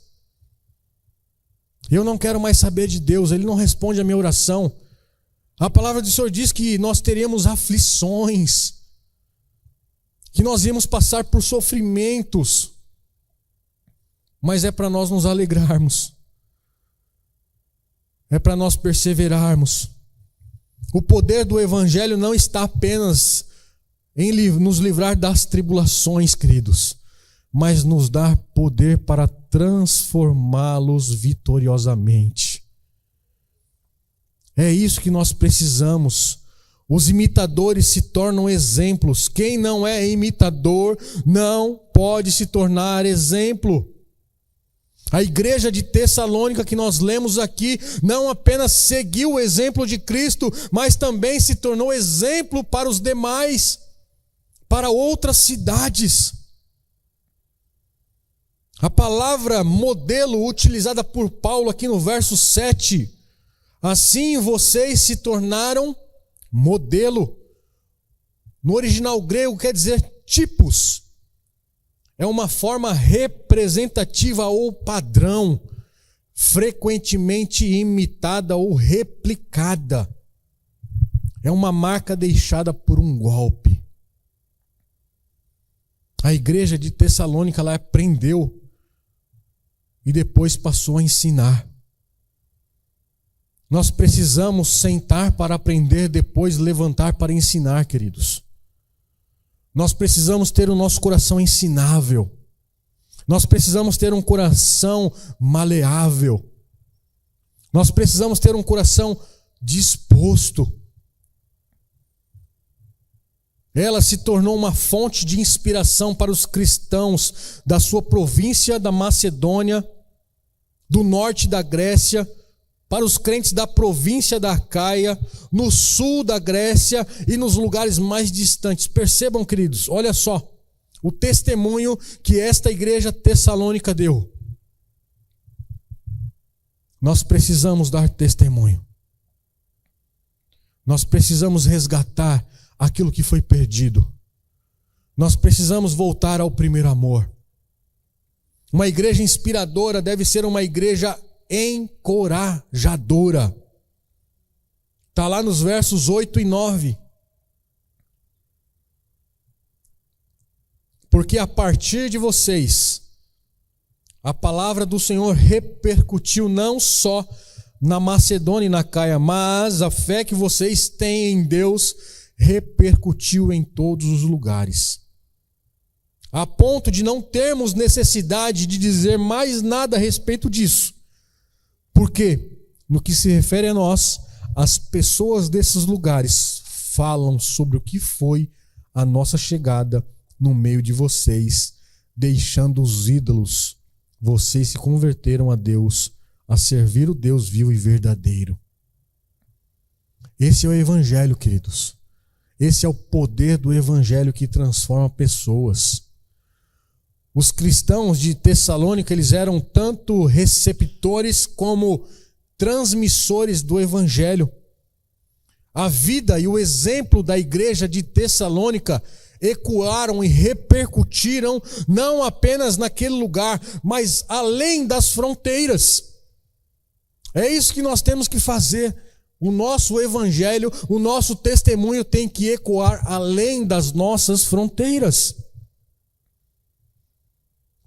Speaker 1: Eu não quero mais saber de Deus. Ele não responde a minha oração. A palavra do Senhor diz que nós teremos aflições, que nós íamos passar por sofrimentos. Mas é para nós nos alegrarmos, é para nós perseverarmos. O poder do evangelho não está apenas em nos livrar das tribulações, queridos, mas nos dar poder para transformá-los vitoriosamente. É isso que nós precisamos. Os imitadores se tornam exemplos. Quem não é imitador não pode se tornar exemplo. A igreja de Tessalônica que nós lemos aqui não apenas seguiu o exemplo de Cristo, mas também se tornou exemplo para os demais, para outras cidades. A palavra modelo utilizada por Paulo aqui no verso 7, assim vocês se tornaram modelo. No original grego quer dizer tipos. É uma forma representativa ou padrão, frequentemente imitada ou replicada. É uma marca deixada por um golpe. A igreja de Tessalônica, ela aprendeu e depois passou a ensinar. Nós precisamos sentar para aprender, depois levantar para ensinar, queridos. Nós precisamos ter o nosso coração ensinável. Nós precisamos ter um coração maleável. Nós precisamos ter um coração disposto. Ela se tornou uma fonte de inspiração para os cristãos da sua província da Macedônia, do norte da Grécia, para os crentes da província da Acaia, no sul da Grécia e nos lugares mais distantes. Percebam, queridos, olha só, o testemunho que esta igreja tessalônica deu. Nós precisamos dar testemunho. Nós precisamos resgatar aquilo que foi perdido. Nós precisamos voltar ao primeiro amor. Uma igreja inspiradora deve ser uma igreja encorajadora. Está lá nos versos 8 e 9. Porque a partir de vocês, a palavra do Senhor repercutiu não só na Macedônia e na Acaia, mas a fé que vocês têm em Deus repercutiu em todos os lugares, a ponto de não termos necessidade de dizer mais nada a respeito disso. Porque, no que se refere a nós, as pessoas desses lugares falam sobre o que foi a nossa chegada no meio de vocês, deixando os ídolos. Vocês se converteram a Deus, a servir o Deus vivo e verdadeiro. Esse é o Evangelho, queridos. Esse é o poder do Evangelho que transforma pessoas. Os cristãos de Tessalônica, eles eram tanto receptores como transmissores do Evangelho. A vida e o exemplo da igreja de Tessalônica ecoaram e repercutiram não apenas naquele lugar, mas além das fronteiras. É isso que nós temos que fazer. O nosso evangelho, o nosso testemunho tem que ecoar além das nossas fronteiras.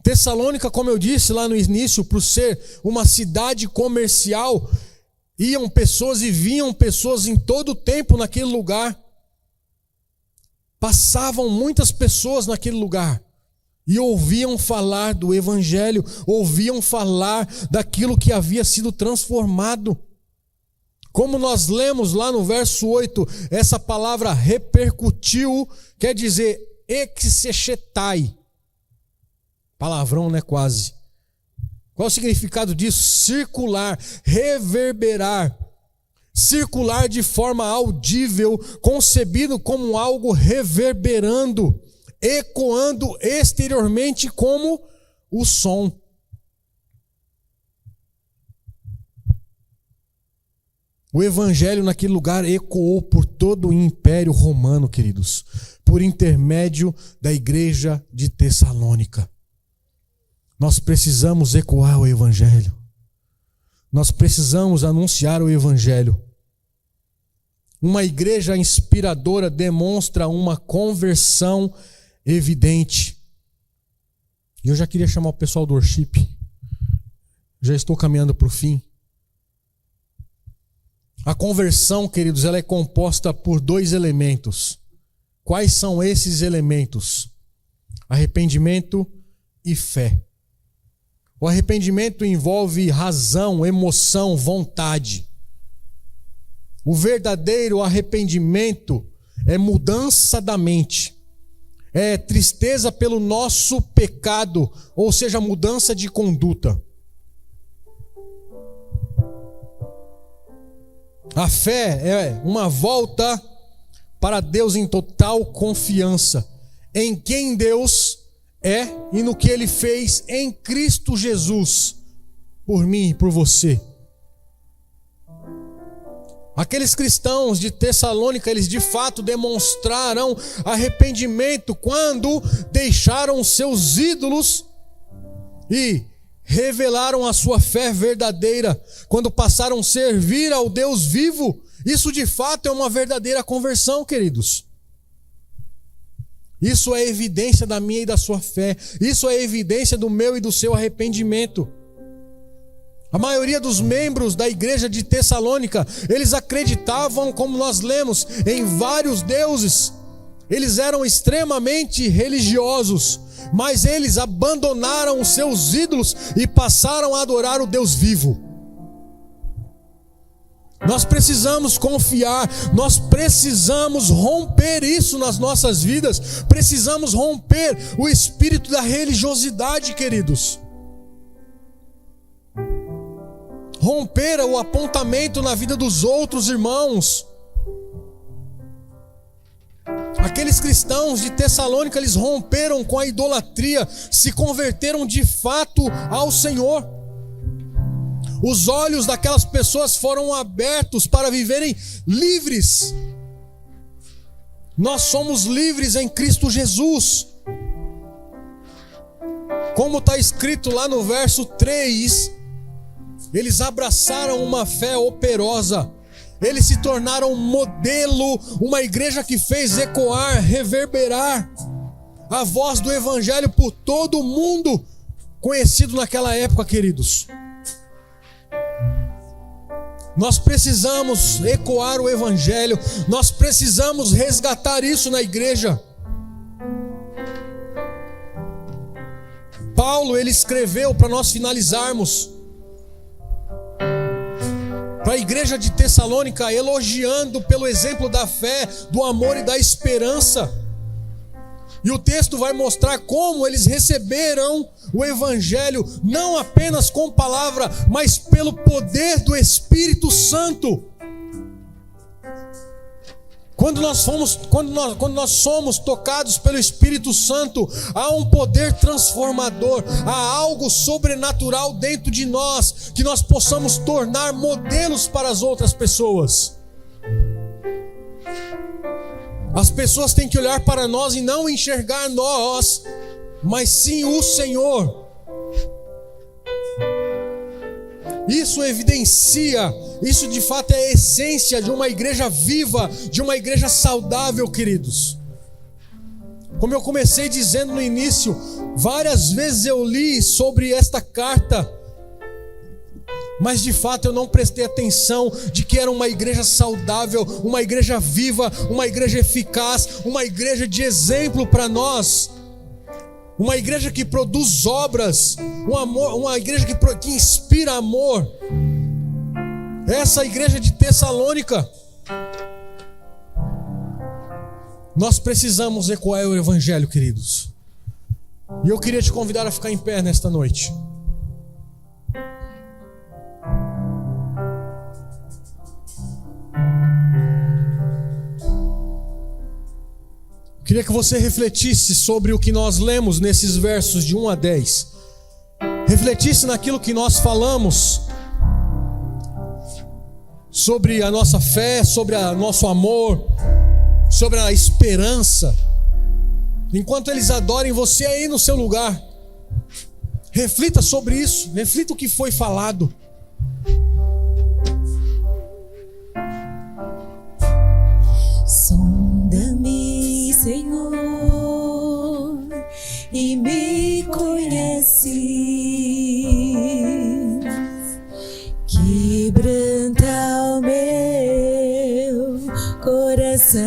Speaker 1: Tessalônica, como eu disse lá no início, por ser uma cidade comercial, iam pessoas e vinham pessoas em todo o tempo naquele lugar. Passavam muitas pessoas naquele lugar e ouviam falar do evangelho, ouviam falar daquilo que havia sido transformado. Como nós lemos lá no verso 8, essa palavra repercutiu, quer dizer exegetai. Palavrão, né? Quase. Qual o significado disso? Circular, reverberar. Circular de forma audível, concebido como algo reverberando, ecoando exteriormente como o som. O evangelho naquele lugar ecoou por todo o Império Romano, queridos, por intermédio da igreja de Tessalônica. Nós precisamos ecoar o evangelho. Nós precisamos anunciar o evangelho. Uma igreja inspiradora demonstra uma conversão evidente. E eu já queria chamar o pessoal do worship. Já estou caminhando para o fim. A conversão, queridos, ela é composta por 2 elementos. Quais são esses elementos? Arrependimento e fé. O arrependimento envolve razão, emoção, vontade. O verdadeiro arrependimento é mudança da mente, é tristeza pelo nosso pecado, ou seja, mudança de conduta. A fé é uma volta para Deus em total confiança em quem Deus é e no que Ele fez em Cristo Jesus, por mim e por você. Aqueles cristãos de Tessalônica, eles de fato demonstraram arrependimento quando deixaram os seus ídolos e revelaram a sua fé verdadeira, quando passaram a servir ao Deus vivo. Isso de fato é uma verdadeira conversão, queridos. Isso é evidência da minha e da sua fé. Isso é evidência do meu e do seu arrependimento. A maioria dos membros da igreja de Tessalônica, eles acreditavam, como nós lemos, em vários deuses. Eles eram extremamente religiosos, mas eles abandonaram os seus ídolos e passaram a adorar o Deus vivo. Nós precisamos confiar, nós precisamos romper isso nas nossas vidas, precisamos romper o espírito da religiosidade, queridos. Romper o apontamento na vida dos outros irmãos. Aqueles cristãos de Tessalônica, eles romperam com a idolatria, se converteram de fato ao Senhor. Os olhos daquelas pessoas foram abertos para viverem livres. Nós somos livres em Cristo Jesus. Como está escrito lá no verso 3, eles abraçaram uma fé operosa. Eles se tornaram modelo, uma igreja que fez ecoar, reverberar a voz do evangelho por todo o mundo, conhecido naquela época, queridos. Nós precisamos ecoar o evangelho, nós precisamos resgatar isso na igreja. Paulo, ele escreveu, para nós finalizarmos, para a igreja de Tessalônica, elogiando pelo exemplo da fé, do amor e da esperança. E o texto vai mostrar como eles receberam o evangelho, não apenas com palavra, mas pelo poder do Espírito Santo. Quando nós somos tocados pelo Espírito Santo, há um poder transformador, há algo sobrenatural dentro de nós, que nós possamos tornar modelos para as outras pessoas. As pessoas têm que olhar para nós e não enxergar nós, mas sim o Senhor. Isso evidencia, isso de fato é a essência de uma igreja viva, de uma igreja saudável, queridos. Como eu comecei dizendo no início, várias vezes eu li sobre esta carta, mas de fato eu não prestei atenção de que era uma igreja saudável, uma igreja viva, uma igreja eficaz, uma igreja de exemplo para nós. Uma igreja que produz obras, um amor, uma igreja que inspira amor. Essa igreja de Tessalônica. Nós precisamos ecoar o evangelho, queridos. E eu queria te convidar a ficar em pé nesta noite. Queria que você refletisse sobre o que nós lemos nesses versos de 1 a 10. Refletisse naquilo que nós falamos sobre a nossa fé, sobre o nosso amor, sobre a esperança. Enquanto eles adorem, você aí no seu lugar, reflita sobre isso, reflita o que foi falado.
Speaker 2: Sonda-me, Senhor, e me conheces. Quebranta o meu coração,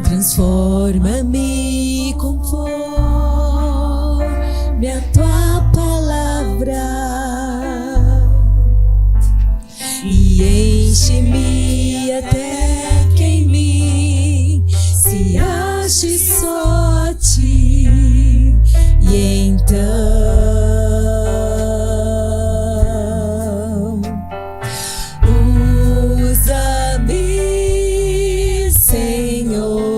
Speaker 2: transforma-me conforme a tua palavra. ache só a ti, e então usa-me, Senhor.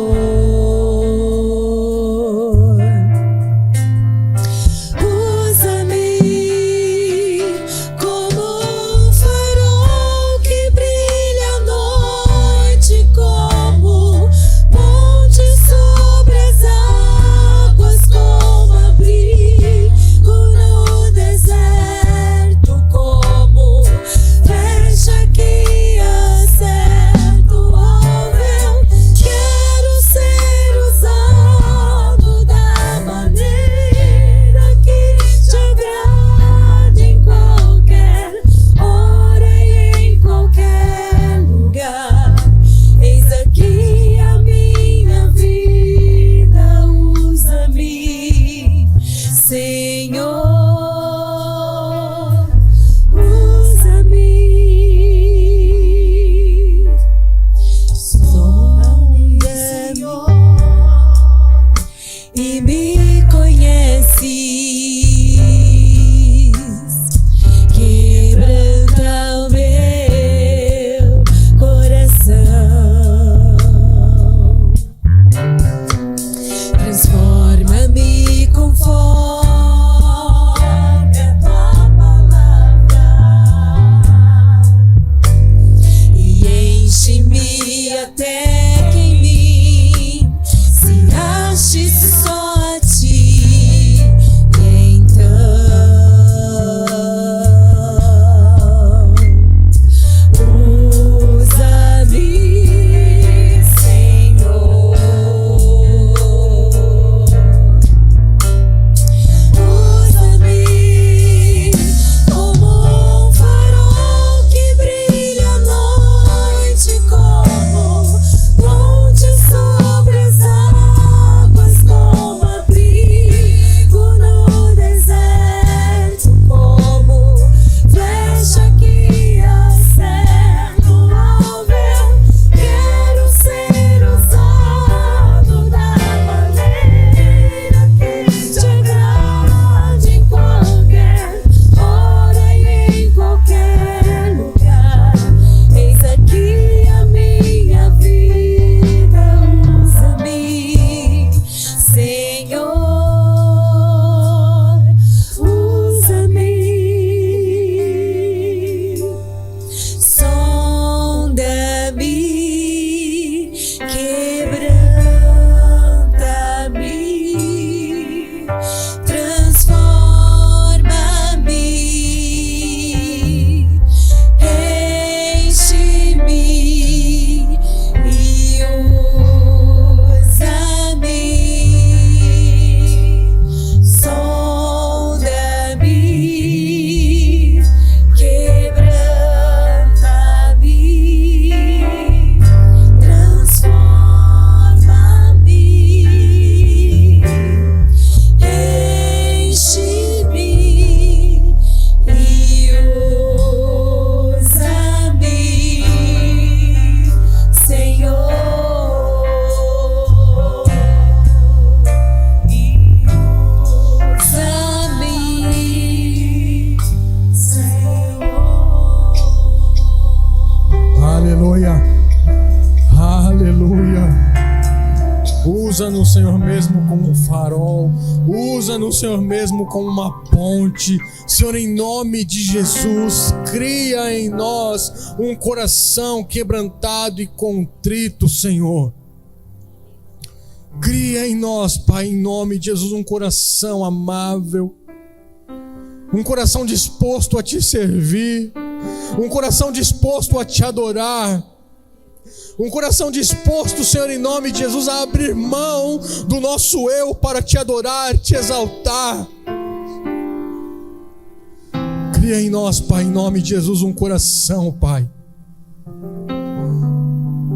Speaker 1: Usa-nos, Senhor, mesmo como um farol. Usa-nos, Senhor, mesmo como uma ponte. Senhor, em nome de Jesus, cria em nós um coração quebrantado e contrito, Senhor. Cria em nós, Pai, em nome de Jesus, um coração amável, um coração disposto a Te servir, um coração disposto a Te adorar, um coração disposto, Senhor, em nome de Jesus, a abrir mão do nosso eu para Te adorar, Te exaltar. Cria em nós, Pai, em nome de Jesus, um coração, Pai,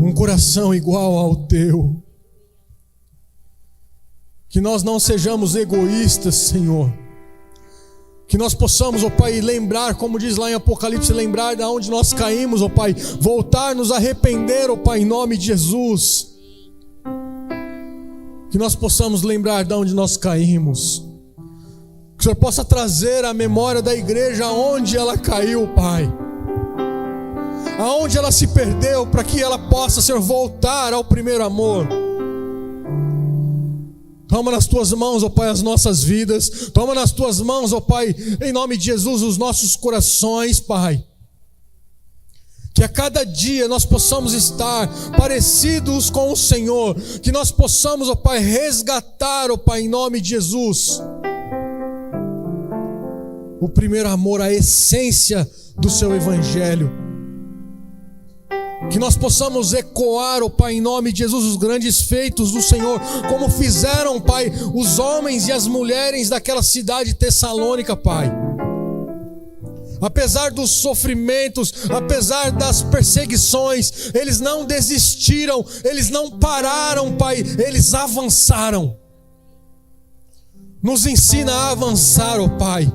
Speaker 1: um coração igual ao Teu. Que nós não sejamos egoístas, Senhor. Que nós possamos, ó Pai, lembrar, como diz lá em Apocalipse, lembrar de onde nós caímos, ó Pai. Voltar, nos arrepender, ó Pai, em nome de Jesus. Que nós possamos lembrar de onde nós caímos. Que o Senhor possa trazer a memória da igreja aonde ela caiu, Pai. Aonde ela se perdeu, para que ela possa, Senhor, voltar ao primeiro amor. Toma nas tuas mãos, ó Pai, as nossas vidas. Toma nas tuas mãos, ó Pai, em nome de Jesus, os nossos corações, Pai. Que a cada dia nós possamos estar parecidos com o Senhor. Que nós possamos, ó Pai, resgatar, ó Pai, em nome de Jesus, o primeiro amor, a essência do seu evangelho. Que nós possamos ecoar, ó Pai, em nome de Jesus, os grandes feitos do Senhor, como fizeram, Pai, os homens e as mulheres daquela cidade Tessalônica, Pai. Apesar dos sofrimentos, apesar das perseguições, eles não desistiram, eles não pararam, Pai, eles avançaram. Nos ensina a avançar, ó Pai.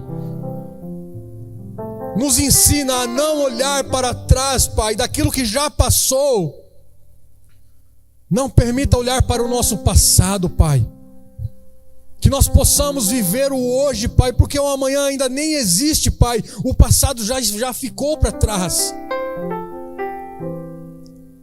Speaker 1: Nos ensina a não olhar para trás, Pai, daquilo que já passou. Não permita olhar para o nosso passado, Pai. Que nós possamos viver o hoje, Pai, porque o amanhã ainda nem existe, Pai. O passado já ficou para trás.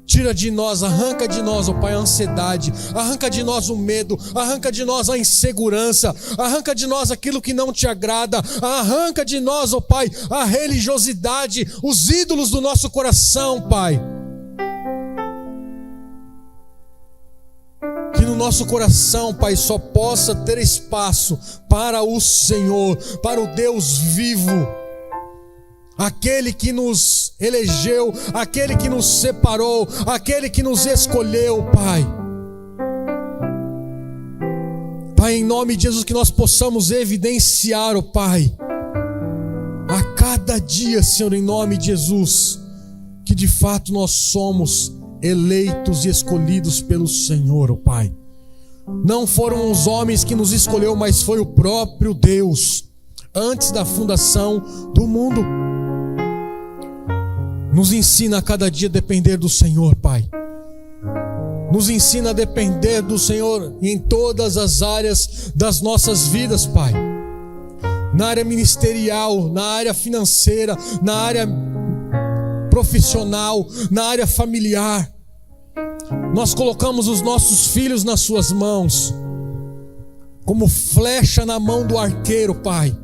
Speaker 1: Tira de nós, arranca de nós, ó Pai, a ansiedade, arranca de nós o medo, arranca de nós a insegurança, arranca de nós aquilo que não te agrada, arranca de nós, ó Pai, a religiosidade, os ídolos do nosso coração, Pai. Que no nosso coração, Pai, só possa ter espaço para o Senhor, para o Deus vivo, aquele que nos elegeu, aquele que nos separou, aquele que nos escolheu, Pai. Pai, em nome de Jesus, que nós possamos evidenciar, ó Pai, a cada dia, Senhor, em nome de Jesus, que de fato nós somos eleitos e escolhidos pelo Senhor, ó Pai. Não foram os homens que nos escolheu, mas foi o próprio Deus, antes da fundação do mundo. Nos ensina a cada dia a depender do Senhor, Pai. Nos ensina a depender do Senhor em todas as áreas das nossas vidas, Pai. Na área ministerial, na área financeira, na área profissional, na área familiar. Nós colocamos os nossos filhos nas suas mãos, como flecha na mão do arqueiro, Pai.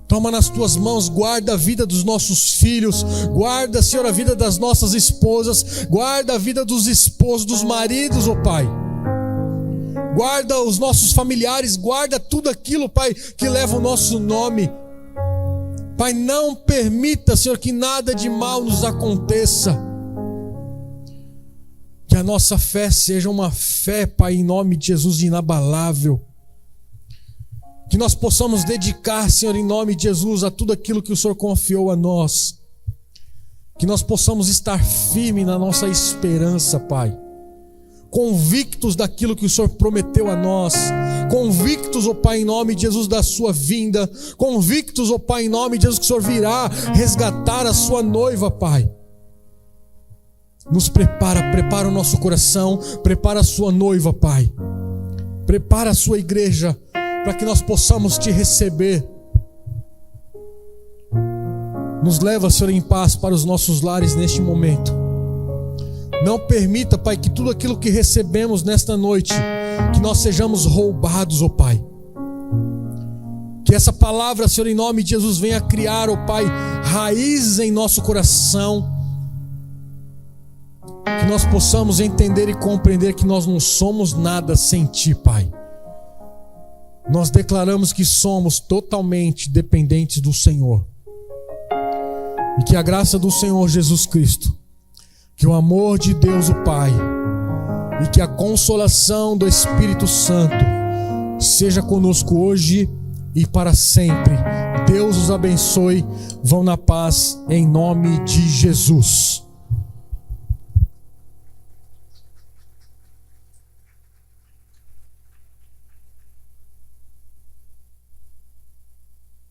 Speaker 1: Toma nas tuas mãos, guarda a vida dos nossos filhos, guarda, Senhor, a vida das nossas esposas, guarda a vida dos esposos, dos maridos, ó Pai. Guarda os nossos familiares, guarda tudo aquilo, Pai, que leva o nosso nome. Pai, não permita, Senhor, que nada de mal nos aconteça. Que a nossa fé seja uma fé, Pai, em nome de Jesus, inabalável. Que nós possamos dedicar, Senhor, em nome de Jesus, a tudo aquilo que o Senhor confiou a nós. Que nós possamos estar firmes na nossa esperança, Pai. Convictos daquilo que o Senhor prometeu a nós. Convictos, ó Pai, em nome de Jesus, da sua vinda. Convictos, ó Pai, em nome de Jesus, que o Senhor virá resgatar a sua noiva, Pai. Nos prepara o nosso coração, prepara a sua noiva, Pai. Prepara a sua igreja, para que nós possamos te receber. Nos leva, Senhor, em paz para os nossos lares neste momento. Não permita, Pai, que tudo aquilo que recebemos nesta noite, que nós sejamos roubados, ó Pai. Que essa palavra, Senhor, em nome de Jesus, venha criar, ó Pai, raízes em nosso coração. Que nós possamos entender e compreender que nós não somos nada sem Ti, Pai. Nós declaramos que somos totalmente dependentes do Senhor. E que a graça do Senhor Jesus Cristo, que o amor de Deus o Pai e que a consolação do Espírito Santo seja conosco hoje e para sempre. Deus os abençoe. Vão na paz em nome de Jesus.